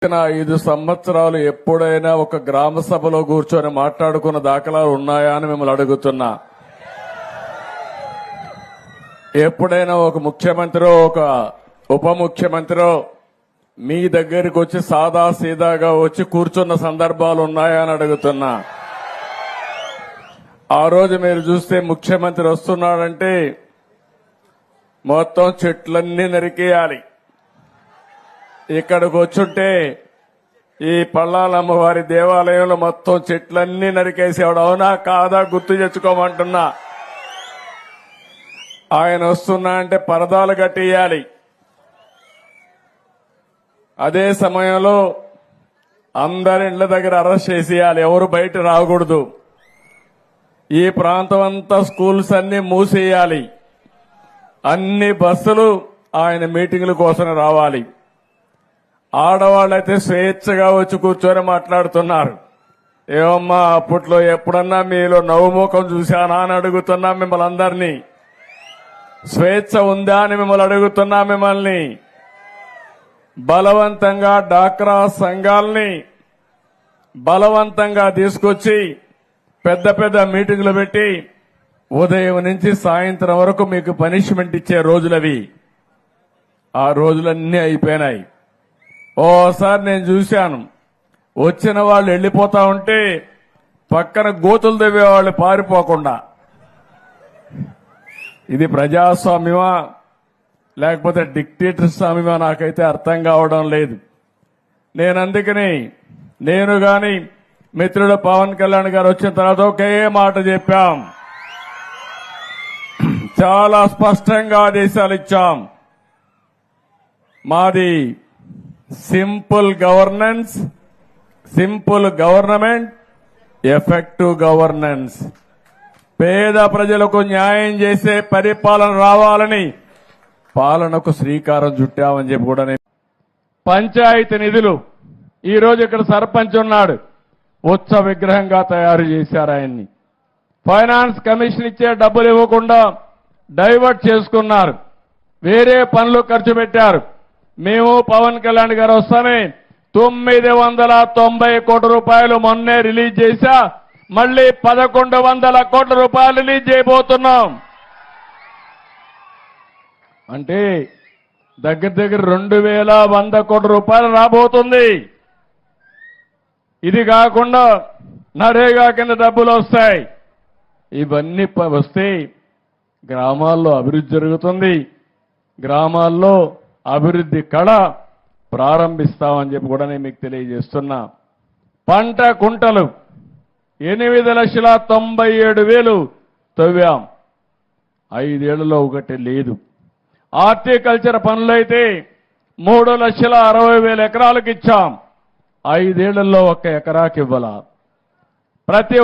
5 సంవత్సరాలు ఎప్పుడైనా ఒక గ్రామ సభలో కూర్చొని మాట్లాడుకున్న దాఖలాలు ఉన్నాయా అని మిమ్మల్ని అడుగుతున్నా. ఎప్పుడైనా ఒక ముఖ్యమంత్రి ఒక ఉప ముఖ్యమంత్రి మీ దగ్గరికి వచ్చి సాదా సీదాగా వచ్చి కూర్చున్న సందర్భాలు ఉన్నాయా అని అడుగుతున్నా. ఆ రోజు మీరు చూస్తే ముఖ్యమంత్రి వస్తున్నాడంటే మొత్తం చెట్లన్నీ నరికేయాలి. ఇక్కడికి వచ్చుంటే ఈ పల్లాలమ్మవారి దేవాలయంలో మొత్తం చెట్లన్నీ నరికేసేవాడు. అవునా కాదా గుర్తు తెచ్చుకోమంటున్నా. ఆయన వస్తున్నా అంటే పరదాలు కట్టేయాలి. అదే సమయంలో అందరి ఇళ్ల దగ్గర అరెస్ట్ చేసేయాలి. ఎవరు బయట రాకూడదు. ఈ ప్రాంతం అంతా స్కూల్స్ అన్ని మూసేయాలి. అన్ని బస్సులు ఆయన మీటింగుల కోసం రావాలి. ఆడవాళ్ళైతే స్వేచ్ఛగా వచ్చి కూర్చొని మాట్లాడుతున్నారు. ఏమమ్మా అప్పట్లో ఎప్పుడన్నా మీలో నవ్వుముఖం చూశానా అని అడుగుతున్నా మిమ్మల్ని అందరినీ. స్వేచ్ఛ ఉందా అని మిమ్మల్ని అడుగుతున్నా. మిమ్మల్ని బలవంతంగా డాక్రా సంఘాలని బలవంతంగా తీసుకొచ్చి పెద్ద పెద్ద మీటింగులు పెట్టి ఉదయం నుంచి సాయంత్రం వరకు మీకు పనిష్మెంట్ ఇచ్చే రోజులవి. ఆ రోజులన్నీ అయిపోయినాయి. ఓసారి నేను చూశాను, వచ్చిన వాళ్ళు వెళ్లిపోతా ఉంటే పక్కన గోతులు తవ్వేవాళ్ళు పారిపోకుండా. ఇది ప్రజాస్వామ్యమా లేకపోతే డిక్టేటర్ స్వామ్యమా నాకైతే అర్థం కావడం లేదు. అందుకని నేను గాని మిత్రుడు పవన్ కళ్యాణ్ గారు వచ్చిన తర్వాత ఒకే మాట చెప్పాం. చాలా స్పష్టంగా ఆదేశాలు ఇచ్చాం. మాది simple governance, simple government, effective governance. పేద ప్రజలకు న్యాయం చేసే పరిపాలన రావాలని పాలనకు శ్రీకారం చుట్టామని చెప్పి కూడా పంచాయతీ నిధులు ఈ రోజు ఇక్కడ సర్పంచ్ ఉన్నాడు, ఉత్సవ విగ్రహంగా తయారు చేశారు ఆయన్ని. ఫైనాన్స్ కమిషన్ ఇచ్చే డబ్బులు ఇవ్వకుండా డైవర్ట్ చేసుకున్నారు. వేరే పనులు ఖర్చు పెట్టారు. మేము పవన్ కళ్యాణ్ గారు వస్తామే 990 కోట్ల రూపాయలు మొన్నే రిలీజ్ చేశా. మళ్లీ 1100 కోట్ల రూపాయలు రిలీజ్ చేయబోతున్నాం. అంటే దగ్గర దగ్గర 2100 కోట్ల రూపాయలు రాబోతుంది. ఇది కాకుండా నరేగా కింద డబ్బులు వస్తాయి. ఇవన్నీ వస్తే గ్రామాల్లో అభివృద్ధి జరుగుతుంది. గ్రామాల్లో అభివృద్ధి కళ ప్రారంభిస్తామని చెప్పి కూడా నేను మీకు తెలియజేస్తున్నా. పంట కుంటలు 8,97,000 తవ్వాం. 5 ఏళ్లలో ఒకటి లేదు. హార్టికల్చర్ పనులైతే 3,60,000 ఎకరాలకు ఇచ్చాం. 5 ఏళ్లలో 1 ఎకరాకి ఇవ్వాల. ప్రతి